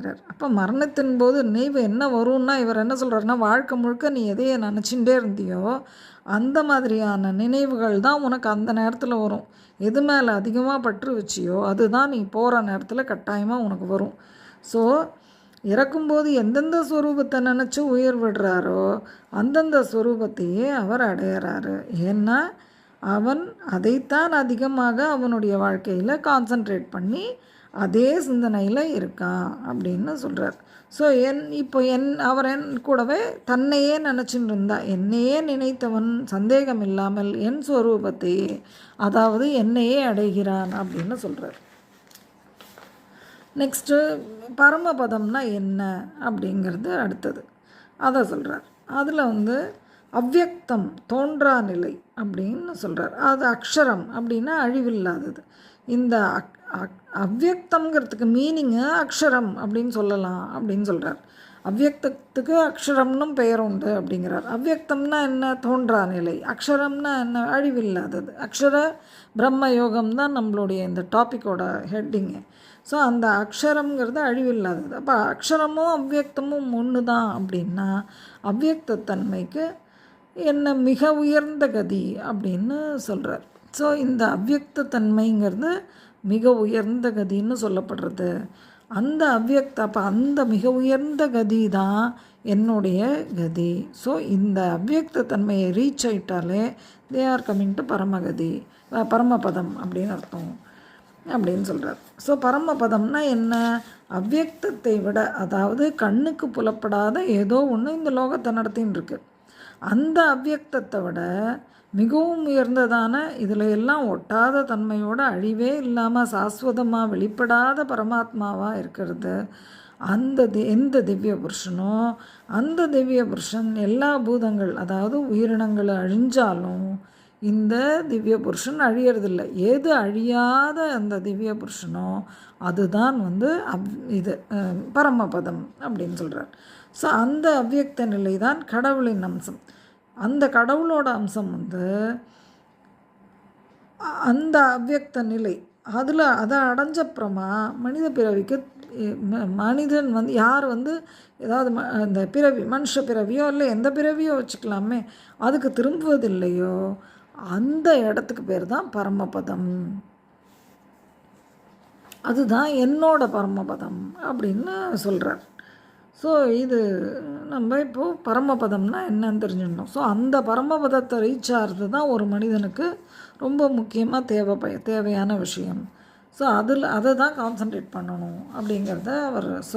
அப்படிங்கிறார். அப்போ மரணத்தின் போது நினைவு என்ன வரும்னா இவர் என்ன சொல்கிறாருன்னா, வாழ்க்கை முழுக்க நீ எதையை நினச்சிட்டே இருந்தியோ அந்த மாதிரியான நினைவுகள் தான் உனக்கு அந்த நேரத்தில் வரும். எது மேலே அதிகமாக பற்று வச்சியோ அதுதான் நீ போகிற நேரத்தில் கட்டாயமாக உனக்கு வரும். ஸோ இறக்கும்போது எந்தெந்த ஸ்வரூபத்தை நினச்சி உயிர் விடுறாரோ அந்தந்த ஸ்வரூபத்தையே அவர் அடையிறாரு. ஏன்னா அவன் அதைத்தான் அதிகமாக அவனுடைய வாழ்க்கையில் கான்சன்ட்ரேட் பண்ணி அதே சிந்தனையில் இருக்கான் அப்படின்னு சொல்கிறார். ஸோ இப்போ அவர் கூடவே தன்னையே நினச்சின்னு இருந்தா, என்னையே நினைத்தவன் சந்தேகம் இல்லாமல் என் ஸ்வரூபத்தையே, அதாவது என்னையே அடைகிறான் அப்படின்னு சொல்கிறார். நெக்ஸ்ட்டு பரமபதம்னா என்ன அப்படிங்கிறது அடுத்தது அதை சொல்கிறார். அதில் அவ்யக்தம் தோன்றா நிலை அப்படின்னு சொல்கிறார். அது அக்ஷரம் அப்படின்னா அழிவில்லாதது. இந்த அவ்யக்தங்கிறதுக்கு மீனிங்கு அக்ஷரம் அப்படின்னு சொல்லலாம் அப்படின்னு சொல்கிறார். அவ்யக்தத்துக்கு அக்ஷரம்னும் பெயர் உண்டு அப்படிங்கிறார். அவ்யக்தம்னா என்ன? தோன்றா நிலை. அக்ஷரம்னா என்ன? அழிவில்லாதது. அக்ஷர பிரம்ம யோகம் தான் நம்மளுடைய இந்த டாப்பிக்கோட ஹெட்டிங்கு. ஸோ அந்த அக்ஷரம்ங்கிறது அழிவில்லாதது. அப்போ அக்ஷரமும் அவ்யக்தமும் ஒன்று தான் அப்படின்னா அவ்யக்தத்தன்மைக்கு என்ன மிக உயர்ந்த கதி அப்படின்னு சொல்கிறார். ஸோ இந்த அவ்யக்தத்தன்மைங்கிறது மிக உயர்ந்த கதின்னு சொல்லப்படுறது. அந்த அப்போ அந்த மிக உயர்ந்த கதி தான் என்னுடைய கதி. ஸோ இந்த அவ்யக்தத்தன்மையை ரீச் ஆகிட்டாலே தே ஆர் கம்மிங் டு பரமகதி, பரமபதம் அப்படின்னு அர்த்தம் அப்படின்னு சொல்கிறார். ஸோ பரமபதம்னா என்ன? அவ்யக்தத்தை விட, அதாவது கண்ணுக்கு புலப்படாத ஏதோ ஒன்று இந்த லோகத்தை நடத்தின்னு இருக்கு. அந்த அவ்யக்தத்தை விட மிகவும் உயர்ந்ததான இதில் எல்லாம் ஒட்டாத தன்மையோட அழிவே இல்லாமல் சாஸ்வதமாக வெளிப்படாத பரமாத்மாவாக இருக்கிறது எந்த திவ்ய புருஷனோ அந்த திவ்ய புருஷன் எல்லா பூதங்கள், அதாவது உயிரினங்களை அழிஞ்சாலும் இந்த திவ்ய புருஷன் அழியறதில்லை. எது அழியாத அந்த திவ்ய புருஷனோ அதுதான் இது பரமபதம் அப்படின்னு சொல்கிறார். ஸோ அந்த அவ்யக்த நிலை தான் கடவுளின் அம்சம். அந்த கடவுளோட அம்சம் அந்த அவ்யக்த நிலை அதை அடைஞ்சப்புறமா மனித பிறவிக்கு மனிதன் யார் ஏதாவது அந்த பிறவி, மனுஷ பிறவியோ இல்லை எந்த பிறவியோ வச்சுக்கலாமே, அதுக்கு திரும்புவதில்லையோ அந்த இடத்துக்கு பேர் தான் பரமபதம். அதுதான் என்னோட பரமபதம் அப்படின்னு சொல்கிறார். ஸோ இது நம்ம இப்போது பரமபதம்னா என்னன்னு தெரிஞ்சுக்கணும். ஸோ அந்த பரமபதத்தை ரீச் ஆகிறது தான் ஒரு மனிதனுக்கு ரொம்ப முக்கியமாக தேவையான விஷயம். ஸோ அதை தான் கான்சன்ட்ரேட் பண்ணணும் அப்படிங்கிறத அவர் சொல்கிறார்.